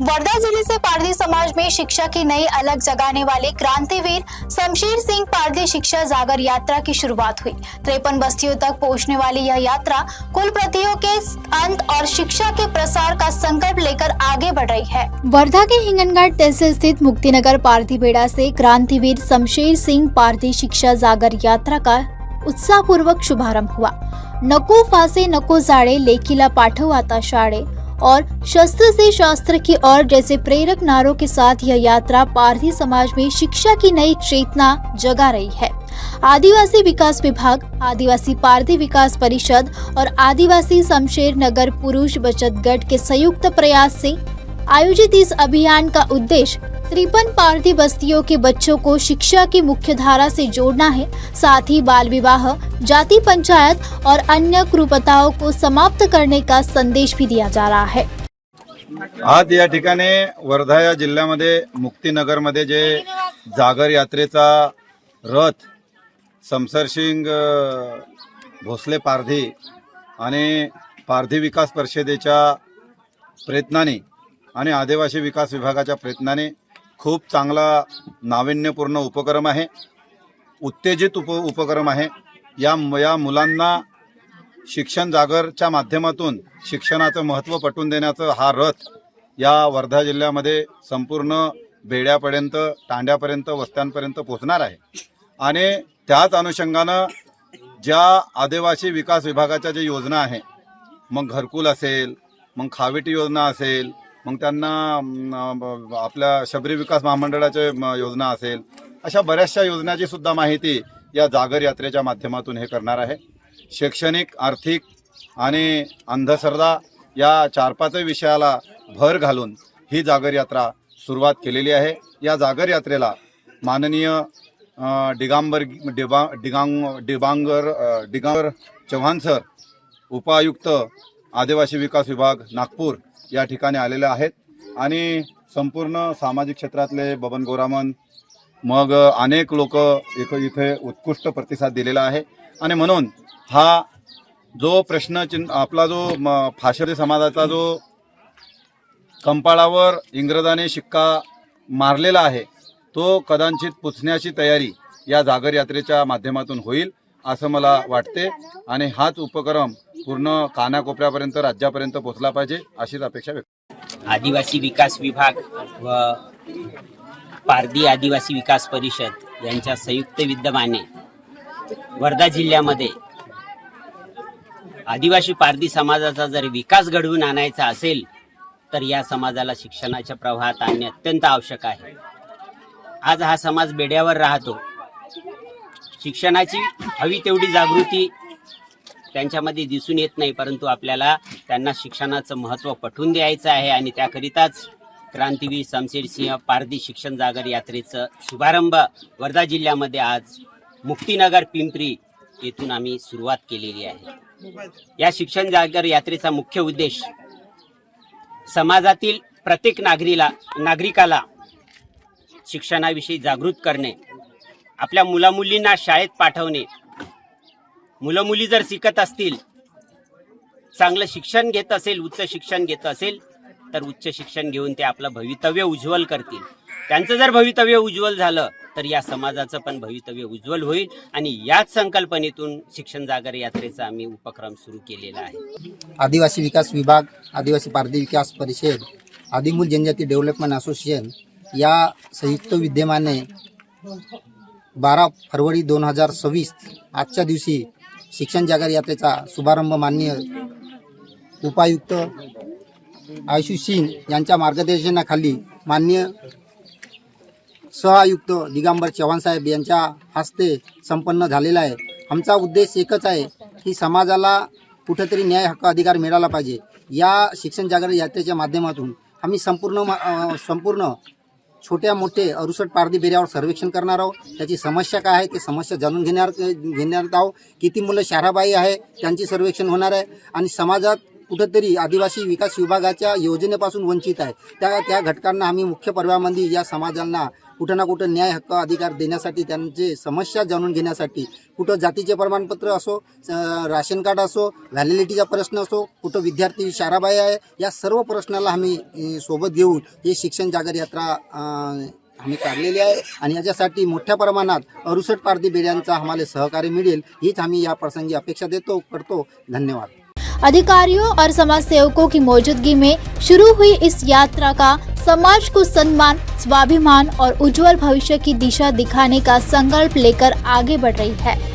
वर्धा जिले से पारधी समाज में शिक्षा की नई अलग जगाने वाले क्रांतिवीर शमशेर सिंह पारधी शिक्षा जागर यात्रा की शुरुआत हुई। 53 बस्तियों तक पहुंचने वाली यह यात्रा कुलप्रतियों के अंत और शिक्षा के प्रसार का संकल्प लेकर आगे बढ़ रही है। वर्धा के हिंगनघाट तहसील स्थित मुक्तिनगर पारधी बेड़ा से क्रांतिवीर शमशेर सिंह पारधी शिक्षा जागर यात्रा का उत्साहपूर्वक शुभारंभ हुआ। नको फासे नको जाळे, लेखीला पाठव आता शाळे और शस्त्र से शास्त्र की ओर जैसे प्रेरक नारों के साथ यह यात्रा पारधी समाज में शिक्षा की नई चेतना जगा रही है। आदिवासी विकास विभाग, आदिवासी पारधी विकास परिषद और आदिवासी शमशेर नगर पुरुष बचत गट के संयुक्त प्रयास से आयोजित इस अभियान का उद्देश्य 53 पारधी बस्तियों के बच्चों को शिक्षा की मुख्य धारा से जोड़ना है। साथ ही बाल विवाह, जाति पंचायत और अन्य कुप्रथाओं को समाप्त करने का संदेश भी दिया जा रहा है। आज या ठिकाणी वर्धा या जिल्ह्यामध्ये मुक्तिनगरमध्ये जे जागर यात्रेचा रथ शमशेर सिंग भोसले पारधी आणि पारधी विकास परिषदेच्या प्रयत्नाने आणि आदिवासी विकास विभागाच्या प्रयत्नाने खूप चांगला नाविन्यपूर्ण उपक्रम आहे, उत्तेजित उपक्रम आहे। या मुलांना शिक्षण जागरच्या माध्यमातून शिक्षणाचं महत्त्व पटवून देण्याचा हा रथ या वर्धा जिल्ह्यामध्ये संपूर्ण बेड्यापर्यंत, तांड्यापर्यंत, वस्त्यांपर्यंत पोहोचणार आहे। आणि त्याच अनुषंगानं ज्या आदिवासी विकास विभागाच्या ज्या योजना आहे, मग घरकुल असेल, मग खाविटी योजना असेल, मग त्यांना आपल्या शबरी विकास महामंडळाच्या योजना असेल, अशा बऱ्याचशा योजनांची सुद्धा माहिती या जागर यात्रेच्या माध्यमातून हे करणार आहे। शैक्षणिक, आर्थिक आणि अंधश्रद्धा या 4-5 विषयाला भर घालून ही जागर यात्रा सुरुवात केलेली आहे। या जागर यात्रेला माननीय डिगांगर चव्हाण सर, उपायुक्त आदिवासी विकास विभाग नागपूर या ठिकाणी आलेले आहेत आणि संपूर्ण सामाजिक क्षेत्रातले बबन गोरामन मग अनेक लोक इथे उत्कृष्ट प्रतिसाद दिलेला आहे। आणि म्हणून हा जो प्रश्नचिन्ह आपला जो फाशरी समाजाचा जो कंपाळावर इंग्रजाने शिक्का मारलेला आहे, तो कदाचित पुसण्याची तयारी या जागर यात्रेच्या माध्यमातून होईल असं मला वाटते। आणि हाच उपक्रम पूर्ण कानाकोपऱ्यापर्यंत, राज्यापर्यंत पोहोचला पाहिजे अशीच अपेक्षा व्यक्त। आदिवासी विकास विभाग व पारधी आदिवासी विकास परिषद यांच्या संयुक्त विद्यमाने वर्धा जिल्ह्यामध्ये आदिवासी पारधी समाजाचा जर विकास घडवून आणायचा असेल तर या समाजाला शिक्षणाच्या प्रवाहात आणणे अत्यंत आवश्यक आहे। आज हा समाज बेड्यावर राहतो। शिक्षणाची हवी तेवढी जागृती त्यांच्यामध्ये दिसून येत नाही, परंतु आपल्याला त्यांना शिक्षणाचं महत्त्व पटवून द्यायचं आहे आणि त्याकरिताच क्रांतिवीर शमशेर सिंह पारधी शिक्षण जागर यात्रेचं शुभारंभ वर्धा जिल्ह्यामध्ये आज मुक्तिनगर पिंपरी येथून आम्ही सुरुवात केलेली आहे। या शिक्षण जागर यात्रेचा मुख्य उद्देश समाजातील प्रत्येक नागरिकाला शिक्षणाविषयी जागृत करणे, आपल्या मुलामुलींना शाळेत पाठवणे। मुलं मुली जर शिकत असतील, चांगलं शिक्षण घेत असेल, उच्च शिक्षण घेत असेल तर उच्च शिक्षण घेऊन ते आपलं भवितव्य उज्ज्वल करतील। त्यांचं जर भवितव्य उज्ज्वल झालं तर या समाजाचं पण भवितव्य उज्ज्वल होईल आणि याच संकल्पनेतून शिक्षण जागर यात्रेचा आम्ही उपक्रम सुरू केलेला आहे। आदिवासी विकास विभाग, आदिवासी पारधी विकास परिषद, आदिमूल जनजाती डेव्हलपमेंट असोसिएशन या संयुक्त विद्यमाने 12 फरवरी 2026 आजच्या दिवशी शिक्षण जागर यात्रेचा शुभारंभ माननीय उपायुक्त आयुष सिंग यांच्या मार्गदर्शनाखाली माननीय सहआयुक्त दिगंबर चव्हाण साहेब यांच्या हस्ते संपन्न झालेला आहे। आमचा उद्देश एकच आहे की समाजाला कुठेतरी न्याय, हक्क, अधिकार मिळाला पाहिजे। या शिक्षण जागर यात्रेच्या माध्यमातून आम्ही संपूर्ण छोट्या मोठे अरुसट पारधी बेऱ्यावर सर्वेक्षण करणार आहोत। त्याची समस्या काय आहे ते समस्या जाणून घेणार आहोत। किती मुलं शाराबाई आहे त्यांची सर्वेक्षण होणार आहे आणि समाजात कुठंतरी आदिवासी विकास विभागाच्या योजनेपासून वंचित आहे, त्या घटकांना आम्ही मुख्य पर्वामध्ये या समाजांना कुठं ना कुठं न्याय हक्क अधिकार देण्यासाठी, त्यांचे समस्या जाणून घेण्यासाठी, कुठं जातीचे प्रमाणपत्र असो, राशन कार्ड असो, व्हॅलिडिटीचा प्रश्न असो, कुठं विद्यार्थी शाराबाई आहे, या सर्व प्रश्नाला आम्ही सोबत घेऊन ही शिक्षण जागर यात्रा आम्ही काढलेली आहे आणि याच्यासाठी मोठ्या प्रमाणात 68 पारधी बेड्यांचा आम्हाला सहकार्य मिळेल हीच आम्ही या प्रसंगी अपेक्षा करतो. धन्यवाद. अधिकारियों और समाज सेवकों की मौजूदगी में शुरू हुई इस यात्रा का समाज को सम्मान, स्वाभिमान और उज्जवल भविष्य की दिशा दिखाने का संकल्प लेकर आगे बढ़ रही है.